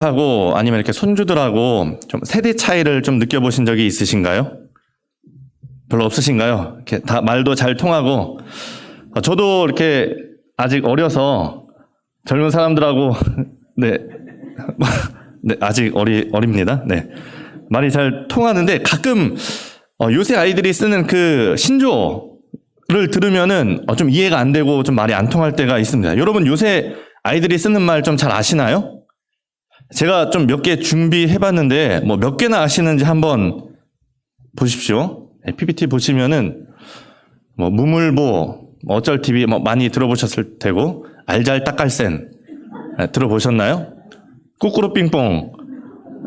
하고 아니면 이렇게 손주들하고 좀 세대 차이를 좀 느껴보신 적이 있으신가요? 별로 없으신가요? 이렇게 다 말도 잘 통하고 저도 이렇게 아직 어려서 젊은 사람들하고 네, 네 아직 어립니다. 네 말이 잘 통하는데 가끔 요새 아이들이 쓰는 그 신조어를 들으면은 좀 이해가 안 되고 좀 말이 안 통할 때가 있습니다. 여러분 요새 아이들이 쓰는 말 좀 잘 아시나요? 제가 좀 몇 개 준비해봤는데 뭐 몇 개나 아시는지 한번 보십시오. PPT 보시면은 뭐 무물보, 어쩔 TV 뭐 많이 들어보셨을 테고 알잘딱깔센 들어보셨나요? 꾸꾸루삥뽕,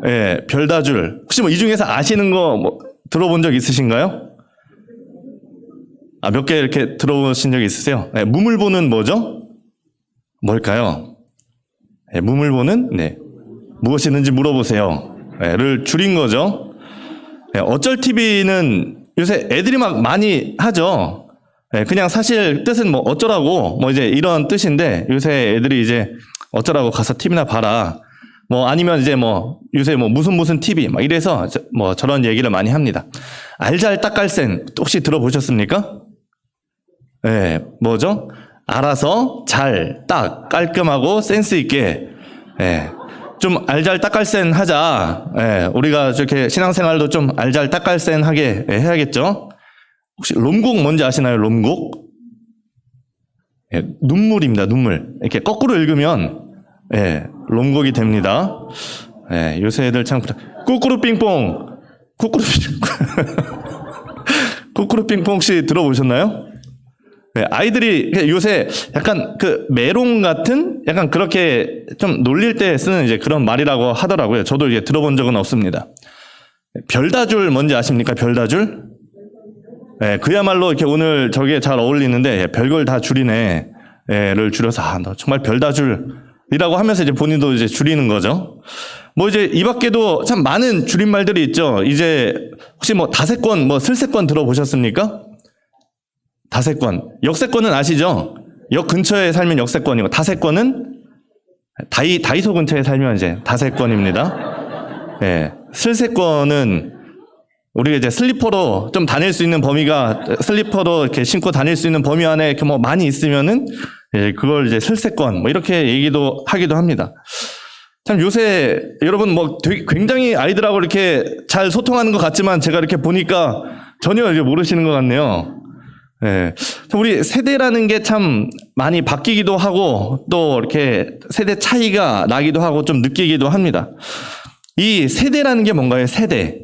예, 별다줄. 혹시 뭐 이 중에서 아시는 거 뭐 들어본 적 있으신가요? 몇 개 이렇게 들어보신 적 있으세요? 네, 무물보는 뭐죠? 뭘까요? 네, 무물보는 네. 무엇이 있는지 물어보세요. 를 줄인 거죠. 어쩔 TV는 요새 애들이 막 많이 하죠. 그냥 사실 뜻은 뭐 어쩌라고 뭐 이제 이런 뜻인데 요새 애들이 이제 어쩌라고 가서 TV나 봐라. 뭐 아니면 이제 뭐 요새 뭐 무슨 TV 막 이래서 뭐 저런 얘기를 많이 합니다. 알잘딱깔센 혹시 들어보셨습니까? 네, 뭐죠? 알아서 잘, 딱, 깔끔하고 센스 있게. 좀 알잘딱깔센 하자. 우리가 저렇게 신앙생활도 좀 알잘딱깔센하게 해야겠죠. 혹시 롬곡 뭔지 아시나요? 롬곡? 눈물입니다. 눈물. 이렇게 거꾸로 읽으면 롬곡이 됩니다. 요새 애들 참 꾸꾸루삥뽕. 꾸꾸루삥뽕 혹시 들어보셨나요? 아이들이 요새 약간 그 메롱 같은 약간 그렇게 좀 놀릴 때 쓰는 이제 그런 말이라고 하더라고요. 저도 이제 들어본 적은 없습니다. 별다줄 뭔지 아십니까? 별다줄? 그야말로 이렇게 오늘 저게 잘 어울리는데 별걸 다 줄이네. 를 줄여서 너 정말 별다줄이라고 하면서 이제 본인도 이제 줄이는 거죠. 뭐 이제 이 밖에도 참 많은 줄임말들이 있죠. 이제 혹시 뭐 다세권, 뭐 슬세권 들어보셨습니까? 다세권. 역세권은 아시죠? 역 근처에 살면 역세권이고, 다세권은 다이소 근처에 살면 이제 다세권입니다. 슬세권은 우리가 이제 슬리퍼로 좀 다닐 수 있는 범위가 슬리퍼로 이렇게 신고 다닐 수 있는 범위 안에 이렇게 뭐 많이 있으면은 그걸 이제 슬세권 뭐 이렇게 얘기도 하기도 합니다. 참 요새 여러분 뭐 되게 굉장히 아이들하고 이렇게 잘 소통하는 것 같지만 제가 이렇게 보니까 전혀 이제 모르시는 것 같네요. 우리 세대라는 게 참 많이 바뀌기도 하고 또 이렇게 세대 차이가 나기도 하고 좀 느끼기도 합니다. 이 세대라는 게 뭔가요? 세대.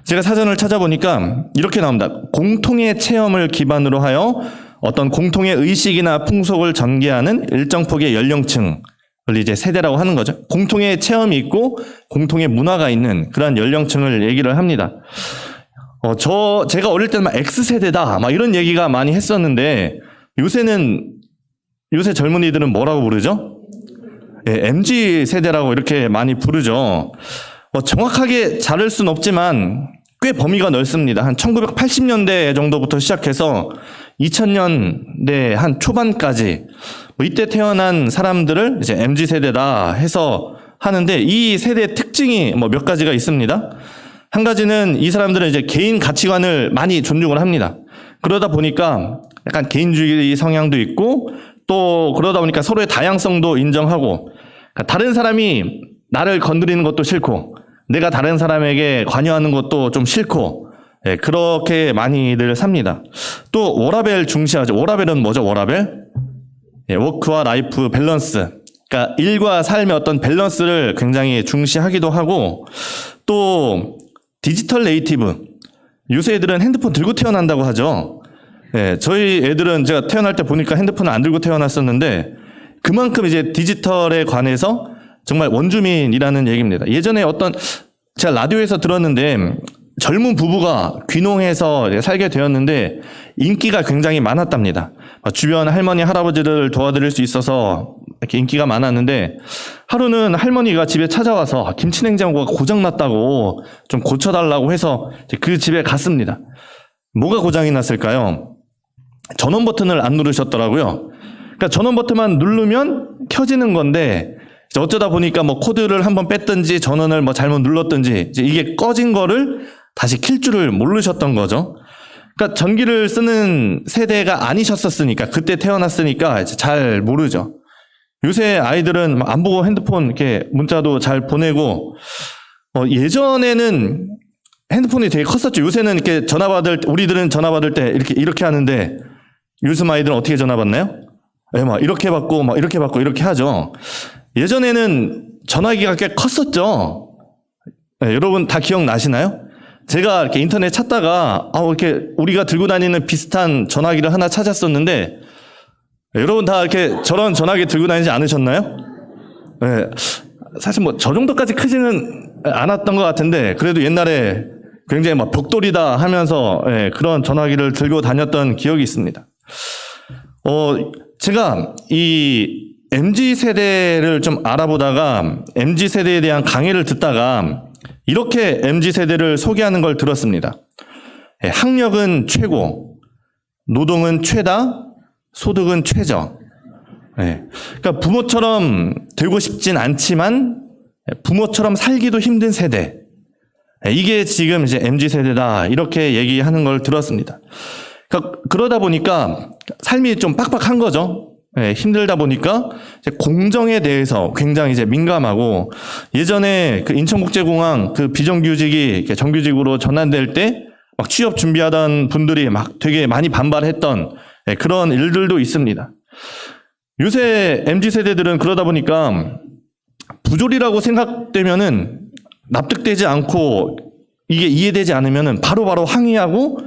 제가 사전을 찾아보니까 이렇게 나옵니다. 공통의 체험을 기반으로 하여 어떤 공통의 의식이나 풍속을 전개하는 일정 폭의 연령층을 이제 세대라고 하는 거죠. 공통의 체험이 있고 공통의 문화가 있는 그런 연령층을 얘기를 합니다. 제가 어릴 때는 막 X세대다, 막 이런 얘기가 많이 했었는데, 요새 젊은이들은 뭐라고 부르죠? MZ세대라고 이렇게 많이 부르죠. 정확하게 자를 순 없지만, 꽤 범위가 넓습니다. 한 1980년대 정도부터 시작해서 2000년대 한 초반까지, 이때 태어난 사람들을 이제 MZ세대다 해서 하는데, 이 세대의 특징이 몇 가지가 있습니다. 한 가지는 이 사람들은 이제 개인 가치관을 많이 존중을 합니다. 그러다 보니까 약간 개인주의 성향도 있고 또 그러다 보니까 서로의 다양성도 인정하고 그러니까 다른 사람이 나를 건드리는 것도 싫고 내가 다른 사람에게 관여하는 것도 좀 싫고 그렇게 많이들 삽니다. 또 워라밸 중시하죠. 워라밸은 뭐죠? 워라밸? 워크와 라이프 밸런스. 그러니까 일과 삶의 어떤 밸런스를 굉장히 중시하기도 하고 또 디지털 네이티브. 요새 애들은 핸드폰 들고 태어난다고 하죠. 저희 애들은 제가 태어날 때 보니까 핸드폰을 안 들고 태어났었는데 그만큼 이제 디지털에 관해서 정말 원주민이라는 얘기입니다. 예전에 제가 라디오에서 들었는데 젊은 부부가 귀농해서 살게 되었는데 인기가 굉장히 많았답니다. 주변 할머니, 할아버지를 도와드릴 수 있어서 이렇게 인기가 많았는데 하루는 할머니가 집에 찾아와서 김치냉장고가 고장났다고 좀 고쳐달라고 해서 그 집에 갔습니다. 뭐가 고장이 났을까요? 전원 버튼을 안 누르셨더라고요. 그러니까 전원 버튼만 누르면 켜지는 건데 이제 어쩌다 보니까 뭐 코드를 한번 뺐든지 전원을 뭐 잘못 눌렀든지 이제 이게 꺼진 거를 다시 킬 줄을 모르셨던 거죠. 그러니까 전기를 쓰는 세대가 아니셨었으니까, 그때 태어났으니까 이제 잘 모르죠. 요새 아이들은 안 보고 핸드폰 이렇게 문자도 잘 보내고, 예전에는 핸드폰이 되게 컸었죠. 요새는 이렇게 우리들은 전화 받을 때 이렇게 하는데, 요즘 아이들은 어떻게 전화 받나요? 네, 막 이렇게 받고, 막 이렇게 받고, 이렇게 하죠. 예전에는 전화기가 꽤 컸었죠. 네, 여러분 다 기억나시나요? 제가 이렇게 인터넷 찾다가, 이렇게 우리가 들고 다니는 비슷한 전화기를 하나 찾았었는데, 여러분 다 이렇게 저런 전화기 들고 다니지 않으셨나요? 네, 사실 뭐 저 정도까지 크지는 않았던 것 같은데, 그래도 옛날에 굉장히 막 벽돌이다 하면서 그런 전화기를 들고 다녔던 기억이 있습니다. 제가 이 MZ세대를 좀 알아보다가 MZ세대에 대한 강의를 듣다가 이렇게 MZ세대를 소개하는 걸 들었습니다. 학력은 최고, 노동은 최다, 소득은 최저. 그러니까 부모처럼 되고 싶진 않지만 부모처럼 살기도 힘든 세대. 이게 지금 이제 MZ세대다, 이렇게 얘기하는 걸 들었습니다. 그러다 보니까 삶이 좀 빡빡한 거죠. 힘들다 보니까 이제 공정에 대해서 굉장히 이제 민감하고, 예전에 그 인천국제공항 그 비정규직이 정규직으로 전환될 때 막 취업 준비하던 분들이 막 되게 많이 반발했던 그런 일들도 있습니다. 요새 MZ세대들은 그러다 보니까 부조리라고 생각되면은 납득되지 않고 이게 이해되지 않으면은 바로바로 항의하고,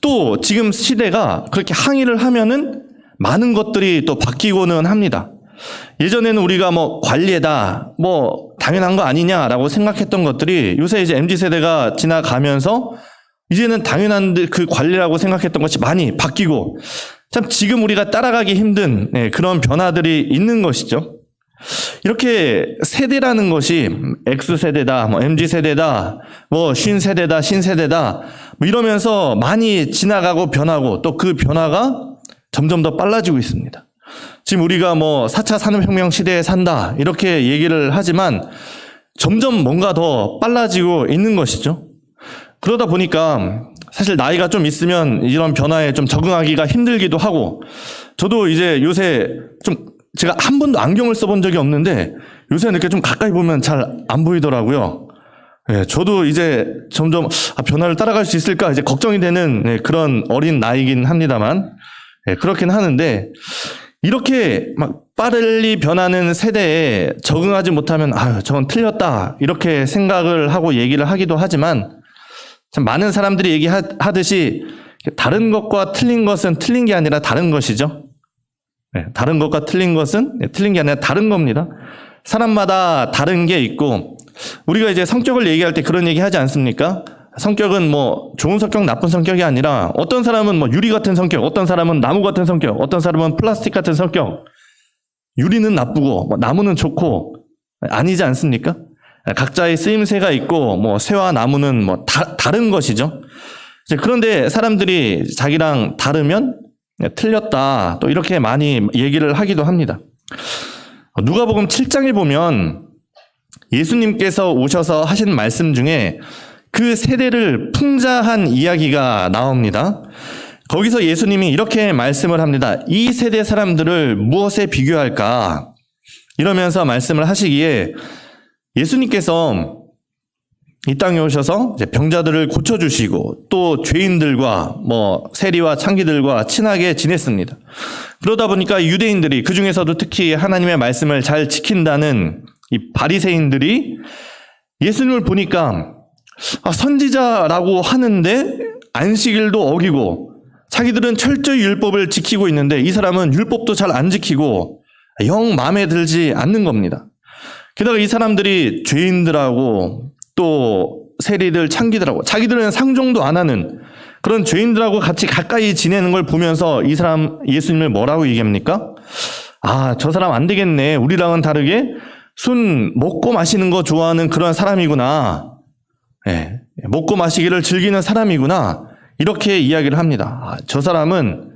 또 지금 시대가 그렇게 항의를 하면은 많은 것들이 또 바뀌고는 합니다. 예전에는 우리가 뭐 관례다, 뭐 당연한 거 아니냐라고 생각했던 것들이 요새 이제 MZ세대가 지나가면서 이제는 당연한 그 관례라고 생각했던 것이 많이 바뀌고, 참 지금 우리가 따라가기 힘든 그런 변화들이 있는 것이죠. 이렇게 세대라는 것이 X세대다, 뭐 MZ세대다, 뭐 쉰세대다, 신세대다, 뭐 이러면서 많이 지나가고 변하고, 또 그 변화가 점점 더 빨라지고 있습니다. 지금 우리가 뭐 4차 산업혁명 시대에 산다, 이렇게 얘기를 하지만 점점 뭔가 더 빨라지고 있는 것이죠. 그러다 보니까 사실 나이가 좀 있으면 이런 변화에 좀 적응하기가 힘들기도 하고, 저도 이제 요새 좀 제가 한 번도 안경을 써본 적이 없는데 요새는 이렇게 좀 가까이 보면 잘 안 보이더라고요. 저도 이제 점점 변화를 따라갈 수 있을까 이제 걱정이 되는 그런 어린 나이긴 합니다만, 그렇긴 하는데, 이렇게 막 빠르게 변하는 세대에 적응하지 못하면 저건 틀렸다, 이렇게 생각을 하고 얘기를 하기도 하지만, 참 많은 사람들이 얘기하듯이 다른 것과 틀린 것은 틀린 게 아니라 다른 것이죠. 다른 것과 틀린 것은 틀린 게 아니라 다른 겁니다. 사람마다 다른 게 있고, 우리가 이제 성격을 얘기할 때 그런 얘기 하지 않습니까? 성격은 뭐 좋은 성격, 나쁜 성격이 아니라, 어떤 사람은 뭐 유리 같은 성격, 어떤 사람은 나무 같은 성격, 어떤 사람은 플라스틱 같은 성격. 유리는 나쁘고 뭐 나무는 좋고, 아니지 않습니까? 각자의 쓰임새가 있고, 뭐 새와 나무는 뭐 다른 것이죠. 그런데 사람들이 자기랑 다르면 틀렸다, 또 이렇게 많이 얘기를 하기도 합니다. 누가복음 7장에 보면 예수님께서 오셔서 하신 말씀 중에 그 세대를 풍자한 이야기가 나옵니다. 거기서 예수님이 이렇게 말씀을 합니다. 이 세대 사람들을 무엇에 비교할까? 이러면서 말씀을 하시기에, 예수님께서 이 땅에 오셔서 이제 병자들을 고쳐주시고, 또 죄인들과 뭐 세리와 창기들과 친하게 지냈습니다. 그러다 보니까 유대인들이, 그 중에서도 특히 하나님의 말씀을 잘 지킨다는 이 바리새인들이 예수님을 보니까 선지자라고 하는데 안식일도 어기고, 자기들은 철저히 율법을 지키고 있는데 이 사람은 율법도 잘 안 지키고 영 마음에 들지 않는 겁니다. 게다가 이 사람들이 죄인들하고 또 세리들, 창기들하고, 자기들은 상종도 안 하는 그런 죄인들하고 같이 가까이 지내는 걸 보면서 이 사람 예수님을 뭐라고 얘기합니까? 저 사람 안 되겠네, 우리랑은 다르게 술 먹고 마시는 거 좋아하는 그런 사람이구나, 먹고 마시기를 즐기는 사람이구나, 이렇게 이야기를 합니다. 저 사람은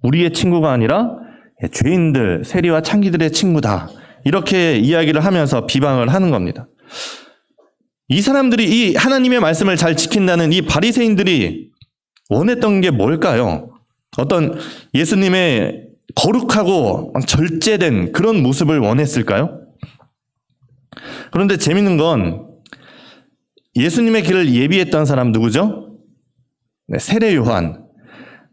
우리의 친구가 아니라 죄인들, 세리와 창기들의 친구다, 이렇게 이야기를 하면서 비방을 하는 겁니다. 이 사람들이 이 하나님의 말씀을 잘 지킨다는 이 바리새인들이 원했던 게 뭘까요? 어떤 예수님의 거룩하고 절제된 그런 모습을 원했을까요? 그런데 재밌는 건 예수님의 길을 예비했던 사람 누구죠? 네, 세례 요한.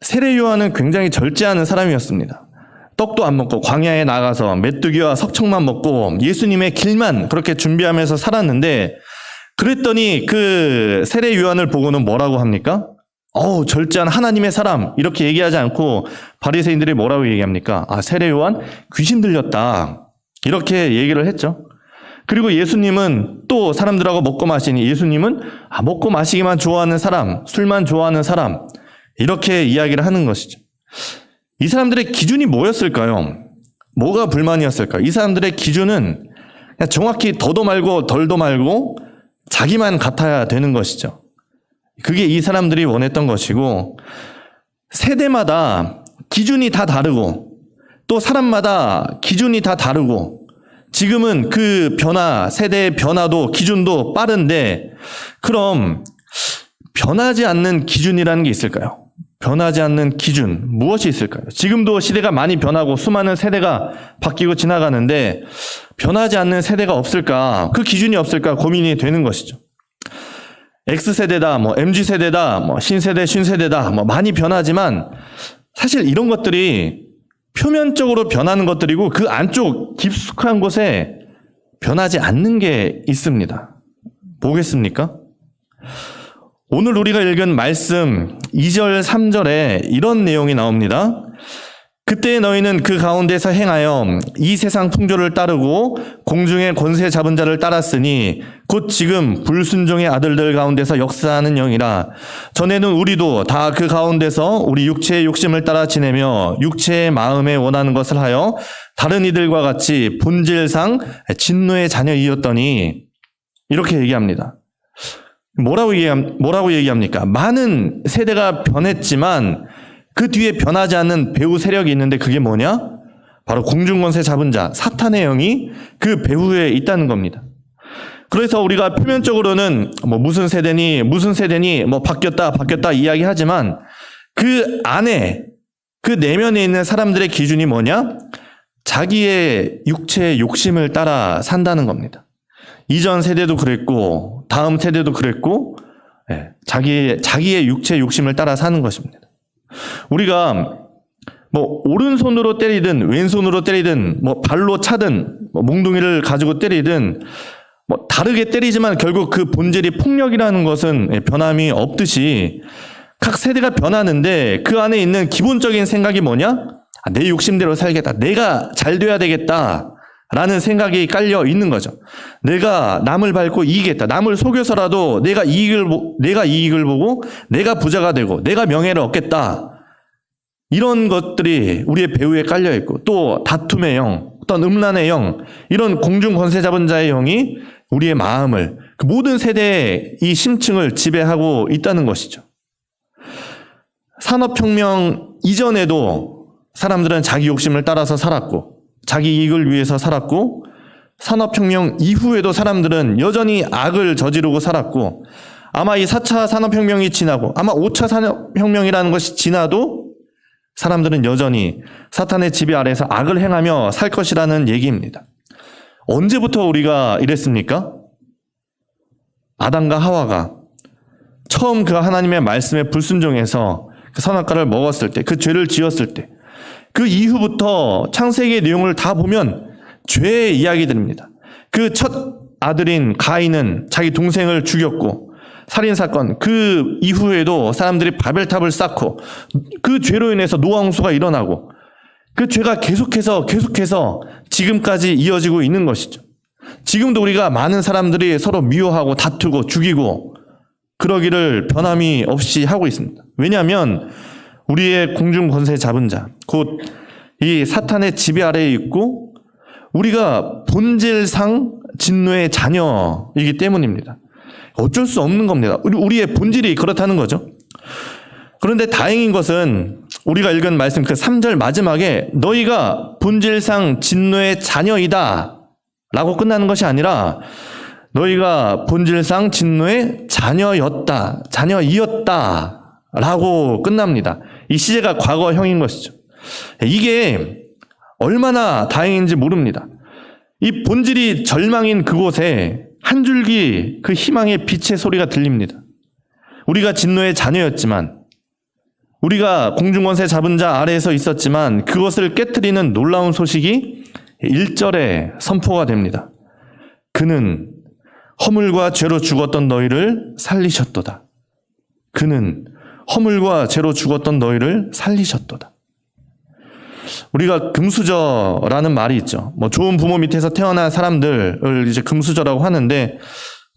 세례 요한은 굉장히 절제하는 사람이었습니다. 떡도 안 먹고 광야에 나가서 메뚜기와 석청만 먹고 예수님의 길만 그렇게 준비하면서 살았는데, 그랬더니 그 세례 요한을 보고는 뭐라고 합니까? 절제한 하나님의 사람, 이렇게 얘기하지 않고 바리새인들이 뭐라고 얘기합니까? 세례 요한 귀신 들렸다, 이렇게 얘기를 했죠. 그리고 예수님은 또 사람들하고 먹고 마시니 예수님은 먹고 마시기만 좋아하는 사람, 술만 좋아하는 사람, 이렇게 이야기를 하는 것이죠. 이 사람들의 기준이 뭐였을까요? 뭐가 불만이었을까요? 이 사람들의 기준은 그냥 정확히 더도 말고 덜도 말고 자기만 같아야 되는 것이죠. 그게 이 사람들이 원했던 것이고, 세대마다 기준이 다 다르고 또 사람마다 기준이 다 다르고, 지금은 그 변화, 세대의 변화도 기준도 빠른데, 그럼 변하지 않는 기준이라는 게 있을까요? 변하지 않는 기준, 무엇이 있을까요? 지금도 시대가 많이 변하고 수많은 세대가 바뀌고 지나가는데 변하지 않는 세대가 없을까? 그 기준이 없을까 고민이 되는 것이죠. X세대다, MZ세대다, 신세대, 신세대다, 많이 변하지만 사실 이런 것들이 표면적으로 변하는 것들이고 그 안쪽 깊숙한 곳에 변하지 않는 게 있습니다. 뭐겠습니까? 오늘 우리가 읽은 말씀 2절, 3절에 이런 내용이 나옵니다. 그때 너희는 그 가운데서 행하여 이 세상 풍조를 따르고 공중의 권세 잡은 자를 따랐으니 곧 지금 불순종의 아들들 가운데서 역사하는 영이라. 전에는 우리도 다 그 가운데서 우리 육체의 욕심을 따라 지내며 육체의 마음에 원하는 것을 하여 다른 이들과 같이 본질상 진노의 자녀이었더니, 이렇게 얘기합니다. 뭐라고 얘기합니까? 많은 세대가 변했지만 그 뒤에 변하지 않는 배후 세력이 있는데, 그게 뭐냐? 바로 공중권세 잡은 자, 사탄의 영이 그 배후에 있다는 겁니다. 그래서 우리가 표면적으로는 무슨 세대니 바뀌었다 이야기하지만 그 안에, 그 내면에 있는 사람들의 기준이 뭐냐? 자기의 육체의 욕심을 따라 산다는 겁니다. 이전 세대도 그랬고 다음 세대도 그랬고, 자기의 육체의 욕심을 따라 사는 것입니다. 우리가 오른손으로 때리든 왼손으로 때리든 발로 차든 몽둥이를 가지고 때리든 다르게 때리지만 결국 그 본질이 폭력이라는 것은 변함이 없듯이, 각 세대가 변하는데 그 안에 있는 기본적인 생각이 뭐냐? 내 욕심대로 살겠다, 내가 잘 돼야 되겠다 라는 생각이 깔려 있는 거죠. 내가 남을 밟고 이기겠다, 남을 속여서라도 내가 이익을 보고 내가 부자가 되고 내가 명예를 얻겠다, 이런 것들이 우리의 배후에 깔려 있고, 또 다툼의 영, 어떤 음란의 영, 이런 공중 권세 잡은 자의 영이 우리의 마음을, 그 모든 세대의 이 심층을 지배하고 있다는 것이죠. 산업혁명 이전에도 사람들은 자기 욕심을 따라서 살았고 자기 이익을 위해서 살았고, 산업혁명 이후에도 사람들은 여전히 악을 저지르고 살았고, 아마 이 4차 산업혁명이 지나고 아마 5차 산업혁명이라는 것이 지나도 사람들은 여전히 사탄의 지배 아래에서 악을 행하며 살 것이라는 얘기입니다. 언제부터 우리가 이랬습니까? 아담과 하와가 처음 그 하나님의 말씀에 불순종해서 그 선악과를 먹었을 때, 그 죄를 지었을 때, 그 이후부터 창세기의 내용을 다 보면 죄의 이야기들입니다. 그 첫 아들인 가인은 자기 동생을 죽였고, 살인사건, 그 이후에도 사람들이 바벨탑을 쌓고 그 죄로 인해서 노아 홍수가 일어나고, 그 죄가 계속해서 지금까지 이어지고 있는 것이죠. 지금도 우리가 많은 사람들이 서로 미워하고 다투고 죽이고 그러기를 변함이 없이 하고 있습니다. 왜냐하면 우리의 공중 권세 잡은 자, 곧 이 사탄의 지배 아래에 있고 우리가 본질상 진노의 자녀이기 때문입니다. 어쩔 수 없는 겁니다. 우리의 본질이 그렇다는 거죠. 그런데 다행인 것은 우리가 읽은 말씀 그 3절 마지막에 너희가 본질상 진노의 자녀이다 라고 끝나는 것이 아니라 너희가 본질상 진노의 자녀이었다 라고 끝납니다. 이 시제가 과거형인 것이죠. 이게 얼마나 다행인지 모릅니다. 이 본질이 절망인 그곳에 한 줄기 그 희망의 빛의 소리가 들립니다. 우리가 진노의 자녀였지만, 우리가 공중권세 잡은 자 아래에서 있었지만 그것을 깨트리는 놀라운 소식이 1절에 선포가 됩니다. 그는 허물과 죄로 죽었던 너희를 살리셨도다. 그는 허물과 죄로 죽었던 너희를 살리셨도다. 우리가 금수저라는 말이 있죠. 좋은 부모 밑에서 태어난 사람들을 이제 금수저라고 하는데,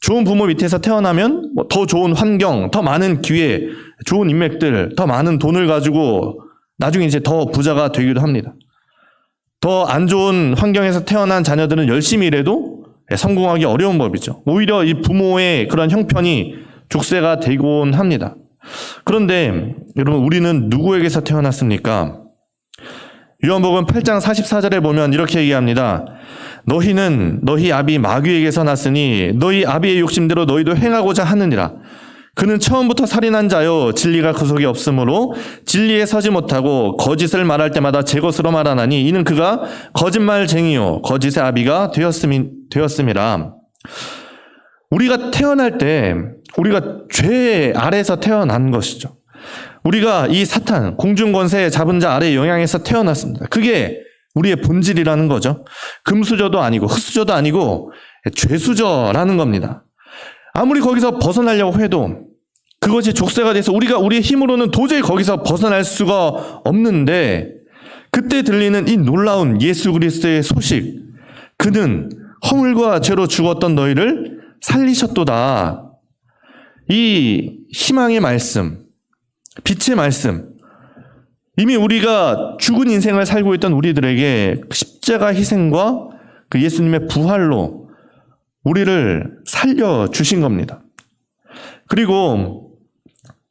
좋은 부모 밑에서 태어나면 더 좋은 환경, 더 많은 기회, 좋은 인맥들, 더 많은 돈을 가지고 나중에 이제 더 부자가 되기도 합니다. 더 안 좋은 환경에서 태어난 자녀들은 열심히 일해도 성공하기 어려운 법이죠. 오히려 이 부모의 그런 형편이 족쇄가 되곤 합니다. 그런데 여러분, 우리는 누구에게서 태어났습니까? 요한복음 8장 44절에 보면 이렇게 얘기합니다. 너희는 너희 아비 마귀에게서 났으니 너희 아비의 욕심대로 너희도 행하고자 하느니라. 그는 처음부터 살인한 자요 진리가 그 속에 없으므로 진리에 서지 못하고 거짓을 말할 때마다 제 것으로 말하나니 이는 그가 거짓말쟁이요 거짓의 아비가 되었음이라. 우리가 태어날 때 우리가 죄 아래에서 태어난 것이죠. 우리가 이 사탄, 공중권세 잡은 자 아래의 영향에서 태어났습니다. 그게 우리의 본질이라는 거죠. 금수저도 아니고 흙수저도 아니고 죄수저라는 겁니다. 아무리 거기서 벗어나려고 해도 그것이 족쇄가 돼서 우리가 우리의 힘으로는 도저히 거기서 벗어날 수가 없는데, 그때 들리는 이 놀라운 예수 그리스도의 소식, 그는 허물과 죄로 죽었던 너희를 살리셨도다. 이 희망의 말씀, 빛의 말씀, 이미 우리가 죽은 인생을 살고 있던 우리들에게 십자가 희생과 그 예수님의 부활로 우리를 살려주신 겁니다. 그리고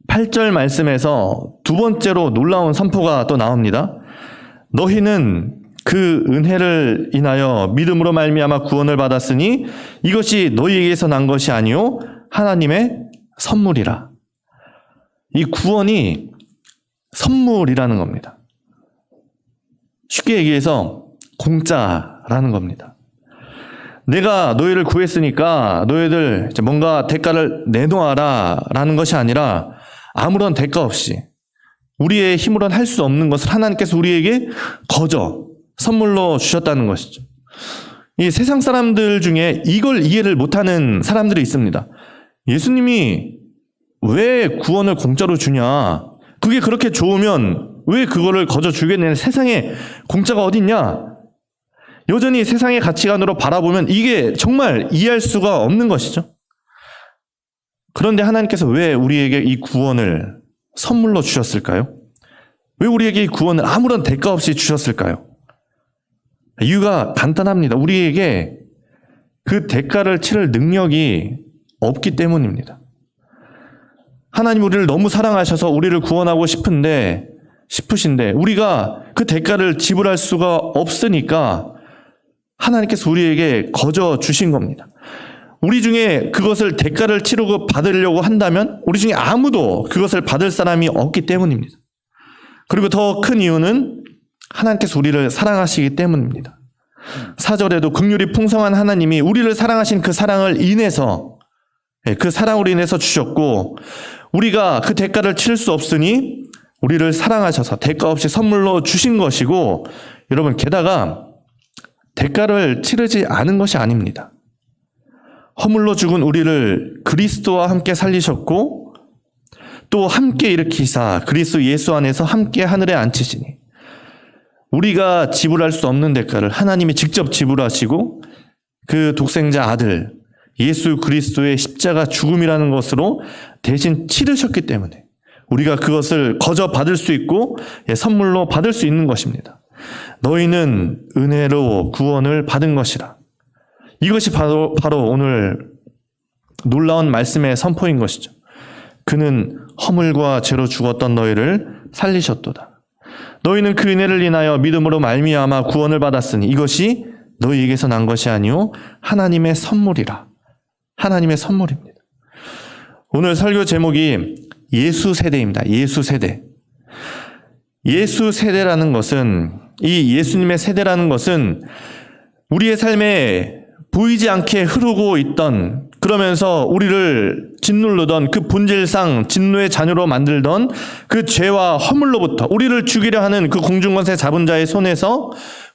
8절 말씀에서 두 번째로 놀라운 선포가 또 나옵니다. 너희는 그 은혜를 인하여 믿음으로 말미암아 구원을 받았으니 이것이 너희에게서 난 것이 아니요 하나님의 선물이라. 이 구원이 선물이라는 겁니다. 쉽게 얘기해서 공짜라는 겁니다. 내가 너희를 구했으니까 너희들 뭔가 대가를 내놓아라 라는 것이 아니라 아무런 대가 없이 우리의 힘으로는 할 수 없는 것을 하나님께서 우리에게 거저 선물로 주셨다는 것이죠. 이 세상 사람들 중에 이걸 이해를 못하는 사람들이 있습니다. 예수님이 왜 구원을 공짜로 주냐? 그게 그렇게 좋으면 왜 그거를 거저 주겠냐? 세상에 공짜가 어딨냐? 여전히 세상의 가치관으로 바라보면 이게 정말 이해할 수가 없는 것이죠. 그런데 하나님께서 왜 우리에게 이 구원을 선물로 주셨을까요? 왜 우리에게 이 구원을 아무런 대가 없이 주셨을까요? 이유가 간단합니다. 우리에게 그 대가를 치를 능력이 없기 때문입니다. 하나님 우리를 너무 사랑하셔서 우리를 구원하고 싶으신데 우리가 그 대가를 지불할 수가 없으니까 하나님께서 우리에게 거저 주신 겁니다. 우리 중에 그것을 대가를 치르고 받으려고 한다면 우리 중에 아무도 그것을 받을 사람이 없기 때문입니다. 그리고 더 큰 이유는 하나님께서 우리를 사랑하시기 때문입니다. 4절에도 긍휼이 풍성한 하나님이 우리를 사랑하신 그 사랑을 인해서, 그 사랑으로 인해서 주셨고, 우리가 그 대가를 치를 수 없으니 우리를 사랑하셔서 대가 없이 선물로 주신 것이고, 여러분 게다가 대가를 치르지 않은 것이 아닙니다. 허물로 죽은 우리를 그리스도와 함께 살리셨고 또 함께 일으키사 그리스도 예수 안에서 함께 하늘에 앉히시니, 우리가 지불할 수 없는 대가를 하나님이 직접 지불하시고 그 독생자 아들 예수 그리스도의 십자가 죽음이라는 것으로 대신 치르셨기 때문에 우리가 그것을 거저 받을 수 있고 선물로 받을 수 있는 것입니다. 너희는 은혜로 구원을 받은 것이라. 이것이 바로 오늘 놀라운 말씀의 선포인 것이죠. 그는 허물과 죄로 죽었던 너희를 살리셨도다. 너희는 그 은혜를 인하여 믿음으로 말미암아 구원을 받았으니 이것이 너희에게서 난 것이 아니오 하나님의 선물이라. 하나님의 선물입니다. 오늘 설교 제목이 예수 세대입니다. 예수 세대. 예수 세대라는 것은, 이 예수님의 세대라는 것은 우리의 삶에 보이지 않게 흐르고 있던, 그러면서 우리를 짓누르던 그 본질상 진노의 자녀로 만들던 그 죄와 허물로부터 우리를 죽이려 하는 그 공중권세 잡은 자의 손에서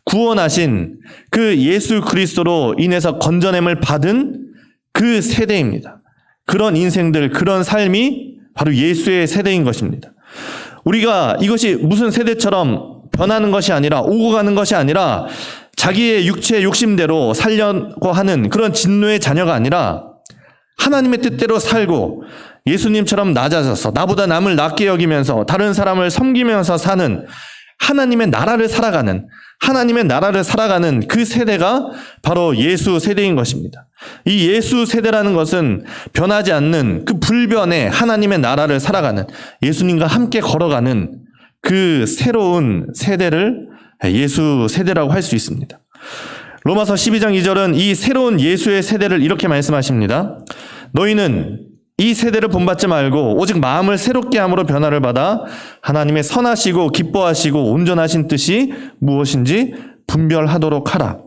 구원하신 그 예수 그리스도로 인해서 건져냄을 받은 그 세대입니다. 그런 인생들, 그런 삶이 바로 예수의 세대인 것입니다. 우리가 이것이 무슨 세대처럼 변하는 것이 아니라, 오고 가는 것이 아니라 자기의 육체의 욕심대로 살려고 하는 그런 진노의 자녀가 아니라 하나님의 뜻대로 살고 예수님처럼 낮아져서 나보다 남을 낮게 여기면서 다른 사람을 섬기면서 사는 하나님의 나라를 살아가는, 하나님의 나라를 살아가는 그 세대가 바로 예수 세대인 것입니다. 이 예수 세대라는 것은 변하지 않는 그 불변의 하나님의 나라를 살아가는, 예수님과 함께 걸어가는 그 새로운 세대를 예수 세대라고 할 수 있습니다. 로마서 12장 2절은 이 새로운 예수의 세대를 이렇게 말씀하십니다. 너희는 이 세대를 본받지 말고 오직 마음을 새롭게 함으로 변화를 받아 하나님의 선하시고 기뻐하시고 온전하신 뜻이 무엇인지 분별하도록 하라.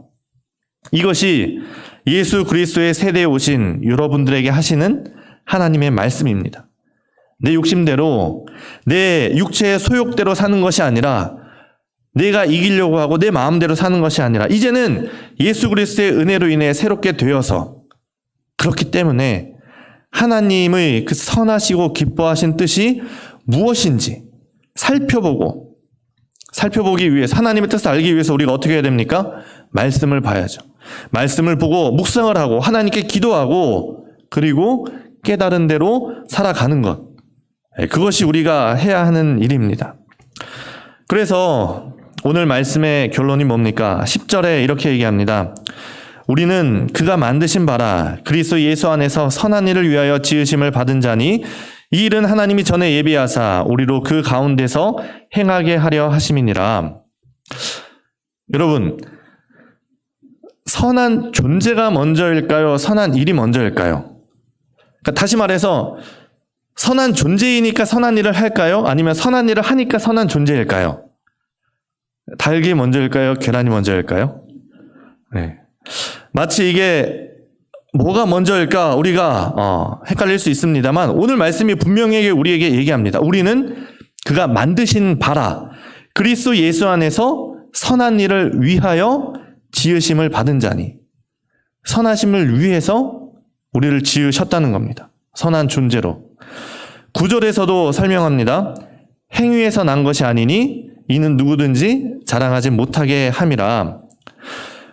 이것이 예수 그리스도의 세대에 오신 여러분들에게 하시는 하나님의 말씀입니다. 내 욕심대로, 내 육체의 소욕대로 사는 것이 아니라, 내가 이기려고 하고 내 마음대로 사는 것이 아니라, 이제는 예수 그리스도의 은혜로 인해 새롭게 되어서, 그렇기 때문에 하나님의 그 선하시고 기뻐하신 뜻이 무엇인지 살펴보기 위해서, 하나님의 뜻을 알기 위해서 우리가 어떻게 해야 됩니까? 말씀을 봐야죠. 말씀을 보고 묵상을 하고 하나님께 기도하고, 그리고 깨달은 대로 살아가는 것, 그것이 우리가 해야 하는 일입니다. 그래서 오늘 말씀의 결론이 뭡니까? 10절에 이렇게 얘기합니다. 우리는 그가 만드신 바라 그리스도 예수 안에서 선한 일을 위하여 지으심을 받은 자니 이 일은 하나님이 전에 예비하사 우리로 그 가운데서 행하게 하려 하심이니라. 여러분, 선한 존재가 먼저일까요? 선한 일이 먼저일까요? 그러니까 다시 말해서 선한 존재이니까 선한 일을 할까요? 아니면 선한 일을 하니까 선한 존재일까요? 닭이 먼저일까요? 계란이 먼저일까요? 네. 마치 이게 뭐가 먼저일까 우리가 헷갈릴 수 있습니다만, 오늘 말씀이 분명하게 우리에게 얘기합니다. 우리는 그가 만드신 바라 그리스도 예수 안에서 선한 일을 위하여 지으심을 받은 자니, 선하심을 위해서 우리를 지으셨다는 겁니다. 선한 존재로. 9절에서도 설명합니다. 행위에서 난 것이 아니니 이는 누구든지 자랑하지 못하게 함이라.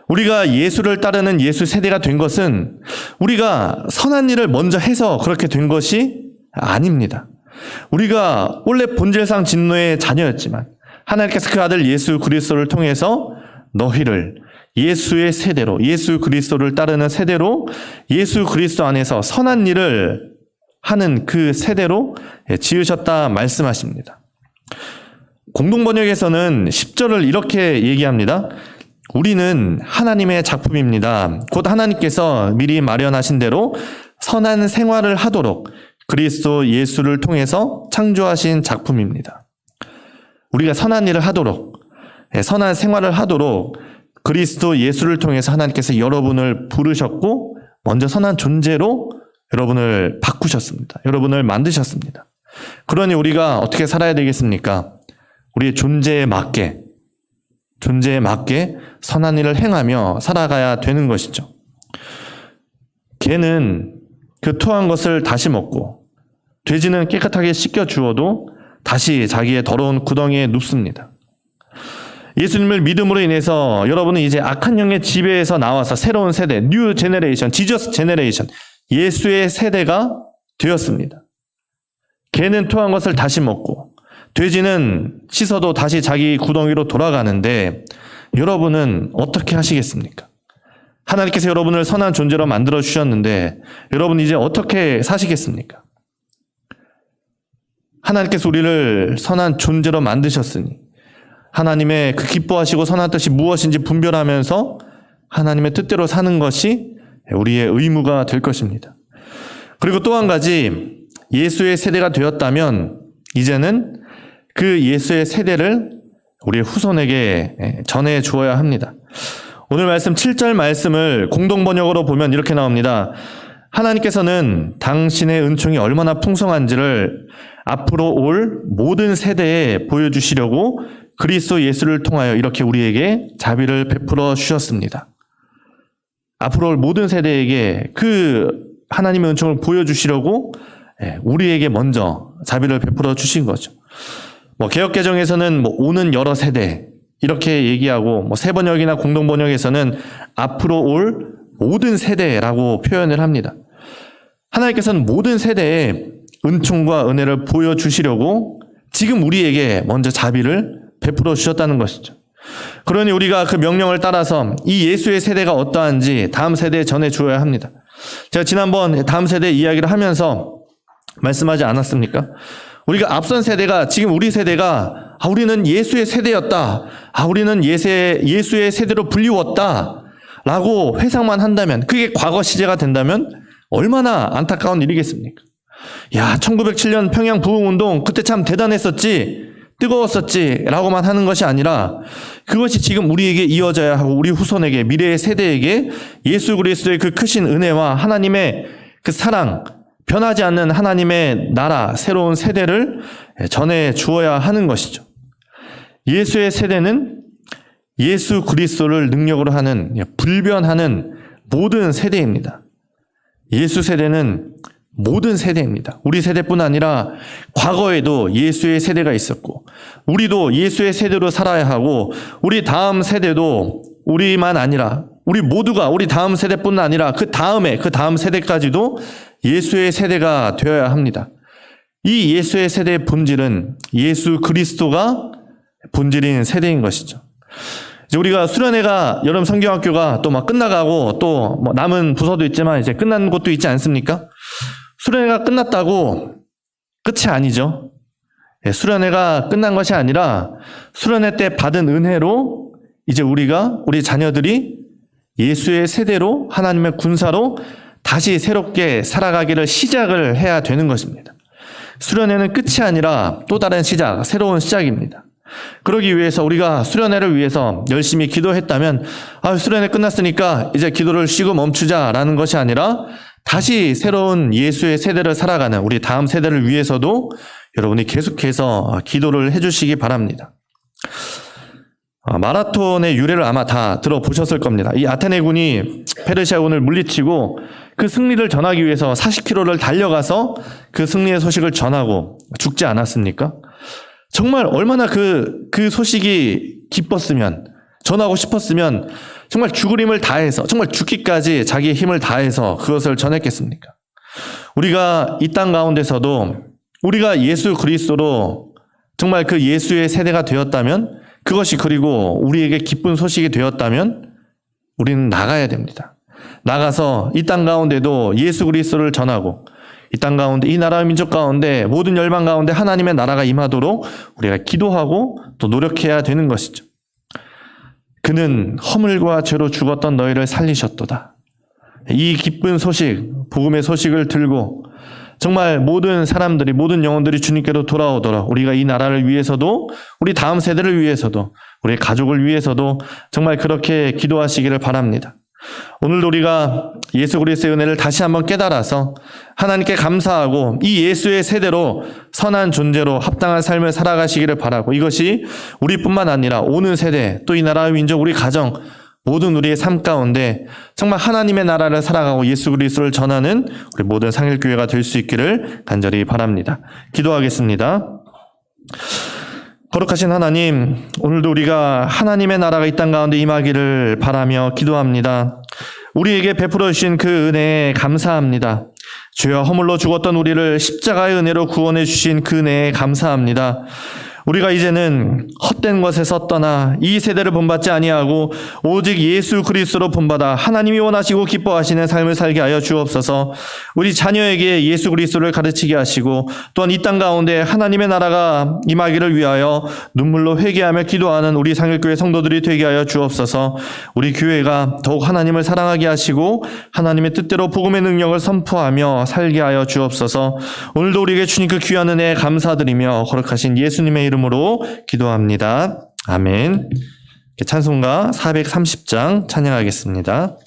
우리가 예수를 따르는 예수 세대가 된 것은 우리가 선한 일을 먼저 해서 그렇게 된 것이 아닙니다. 우리가 원래 본질상 진노의 자녀였지만 하나님께서 그 아들 예수 그리스도를 통해서 너희를 예수의 세대로, 예수 그리스도를 따르는 세대로, 예수 그리스도 안에서 선한 일을 하는 그 세대로 지으셨다 말씀하십니다. 공동번역에서는 10절을 이렇게 얘기합니다. 우리는 하나님의 작품입니다. 곧 하나님께서 미리 마련하신 대로 선한 생활을 하도록 그리스도 예수를 통해서 창조하신 작품입니다. 우리가 선한 일을 하도록, 선한 생활을 하도록 그리스도 예수를 통해서 하나님께서 여러분을 부르셨고 먼저 선한 존재로 여러분을 바꾸셨습니다. 여러분을 만드셨습니다. 그러니 우리가 어떻게 살아야 되겠습니까? 우리의 존재에 맞게 선한 일을 행하며 살아가야 되는 것이죠. 개는 그 토한 것을 다시 먹고 돼지는 깨끗하게 씻겨 주어도 다시 자기의 더러운 구덩이에 눕습니다. 예수님을 믿음으로 인해서 여러분은 이제 악한 영의 지배에서 나와서 새로운 세대, 뉴 제너레이션, 지저스 제너레이션, 예수의 세대가 되었습니다. 개는 토한 것을 다시 먹고 돼지는 씻어도 다시 자기 구덩이로 돌아가는데 여러분은 어떻게 하시겠습니까? 하나님께서 여러분을 선한 존재로 만들어 주셨는데 여러분 이제 어떻게 사시겠습니까? 하나님께서 우리를 선한 존재로 만드셨으니 하나님의 그 기뻐하시고 선한 뜻이 무엇인지 분별하면서 하나님의 뜻대로 사는 것이 우리의 의무가 될 것입니다. 그리고 또 한 가지, 예수의 세대가 되었다면 이제는 그 예수의 세대를 우리의 후손에게 전해 주어야 합니다. 오늘 말씀 7절 말씀을 공동번역으로 보면 이렇게 나옵니다. 하나님께서는 당신의 은총이 얼마나 풍성한지를 앞으로 올 모든 세대에 보여주시려고 그리스도 예수를 통하여 이렇게 우리에게 자비를 베풀어 주셨습니다. 앞으로 올 모든 세대에게 그 하나님의 은총을 보여주시려고 우리에게 먼저 자비를 베풀어 주신 거죠. 개역개정에서는 오는 여러 세대 이렇게 얘기하고 세번역이나 공동번역에서는 앞으로 올 모든 세대라고 표현을 합니다. 하나님께서는 모든 세대에 은총과 은혜를 보여주시려고 지금 우리에게 먼저 자비를 베풀어 주셨다는 것이죠. 그러니 우리가 그 명령을 따라서 이 예수의 세대가 어떠한지 다음 세대에 전해 주어야 합니다. 제가 지난번 다음 세대 이야기를 하면서 말씀하지 않았습니까? 우리가 앞선 세대가 지금 우리 세대가 우리는 예수의 세대였다. 우리는 예수의 세대로 불리웠다. 라고 회상만 한다면, 그게 과거 시제가 된다면 얼마나 안타까운 일이겠습니까? 1907년 평양 부흥운동 그때 참 대단했었지, 뜨거웠었지 라고만 하는 것이 아니라 그것이 지금 우리에게 이어져야 하고 우리 후손에게, 미래의 세대에게 예수 그리스도의 그 크신 은혜와 하나님의 그 사랑, 변하지 않는 하나님의 나라, 새로운 세대를 전해 주어야 하는 것이죠. 예수의 세대는 예수 그리스도를 능력으로 하는, 불변하는 모든 세대입니다. 예수 세대는 모든 세대입니다. 우리 세대뿐 아니라 과거에도 예수의 세대가 있었고, 우리도 예수의 세대로 살아야 하고, 우리 다음 세대도 우리만 아니라 우리 모두가 우리 다음 세대뿐 아니라 그 다음 세대까지도 예수의 세대가 되어야 합니다. 이 예수의 세대의 본질은 예수 그리스도가 본질인 세대인 것이죠. 이제 우리가 수련회가, 여름 성경학교가 또 끝나가고 또 남은 부서도 있지만 이제 끝난 곳도 있지 않습니까? 수련회가 끝났다고 끝이 아니죠. 수련회가 끝난 것이 아니라 수련회 때 받은 은혜로 이제 우리 자녀들이 예수의 세대로, 하나님의 군사로 다시 새롭게 살아가기를 시작을 해야 되는 것입니다. 수련회는 끝이 아니라 또 다른 시작, 새로운 시작입니다. 그러기 위해서 우리가 수련회를 위해서 열심히 기도했다면 수련회 끝났으니까 이제 기도를 쉬고 멈추자라는 것이 아니라 다시 새로운 예수의 세대를 살아가는 우리 다음 세대를 위해서도 여러분이 계속해서 기도를 해주시기 바랍니다. 마라톤의 유래를 아마 다 들어보셨을 겁니다. 이 아테네군이 페르시아군을 물리치고 그 승리를 전하기 위해서 40km를 달려가서 그 승리의 소식을 전하고 죽지 않았습니까? 정말 얼마나 그 소식이 기뻤으면, 전하고 싶었으면 정말 죽을 힘을 다해서, 정말 죽기까지 자기의 힘을 다해서 그것을 전했겠습니까? 우리가 이 땅 가운데서도 우리가 예수 그리스도로 정말 그 예수의 세대가 되었다면, 그것이 그리고 우리에게 기쁜 소식이 되었다면 우리는 나가야 됩니다. 나가서 이 땅 가운데도 예수 그리스도를 전하고, 이 땅 가운데, 이 나라의 민족 가운데, 모든 열방 가운데 하나님의 나라가 임하도록 우리가 기도하고 또 노력해야 되는 것이죠. 그는 허물과 죄로 죽었던 너희를 살리셨도다. 이 기쁜 소식, 복음의 소식을 들고 정말 모든 사람들이, 모든 영혼들이 주님께로 돌아오도록 우리가 이 나라를 위해서도, 우리 다음 세대를 위해서도, 우리 가족을 위해서도 정말 그렇게 기도하시기를 바랍니다. 오늘도 우리가 예수 그리스도의 은혜를 다시 한번 깨달아서 하나님께 감사하고 이 예수의 세대로 선한 존재로 합당한 삶을 살아가시기를 바라고, 이것이 우리뿐만 아니라 오는 세대, 또 이 나라의 민족, 우리 가정, 모든 우리의 삶 가운데 정말 하나님의 나라를 살아가고 예수 그리스도를 전하는 우리 모든 상일교회가 될 수 있기를 간절히 바랍니다. 기도하겠습니다. 거룩하신 하나님, 오늘도 우리가 하나님의 나라가 이 땅 가운데 임하기를 바라며 기도합니다. 우리에게 베풀어 주신 그 은혜에 감사합니다. 주여, 허물로 죽었던 우리를 십자가의 은혜로 구원해 주신 그 은혜에 감사합니다. 우리가 이제는 헛된 것에서 떠나 이 세대를 본받지 아니하고 오직 예수 그리스도로 본받아 하나님이 원하시고 기뻐하시는 삶을 살게 하여 주옵소서. 우리 자녀에게 예수 그리스도를 가르치게 하시고 또한 이 땅 가운데 하나님의 나라가 임하기를 위하여 눈물로 회개하며 기도하는 우리 상일교회 성도들이 되게 하여 주옵소서. 우리 교회가 더욱 하나님을 사랑하게 하시고 하나님의 뜻대로 복음의 능력을 선포하며 살게 하여 주옵소서. 오늘도 우리에게 주님 그 귀한 은혜에 감사드리며 거룩하신 예수님의 이름으로 기도합니다. 아멘. 찬송가 430장 찬양하겠습니다.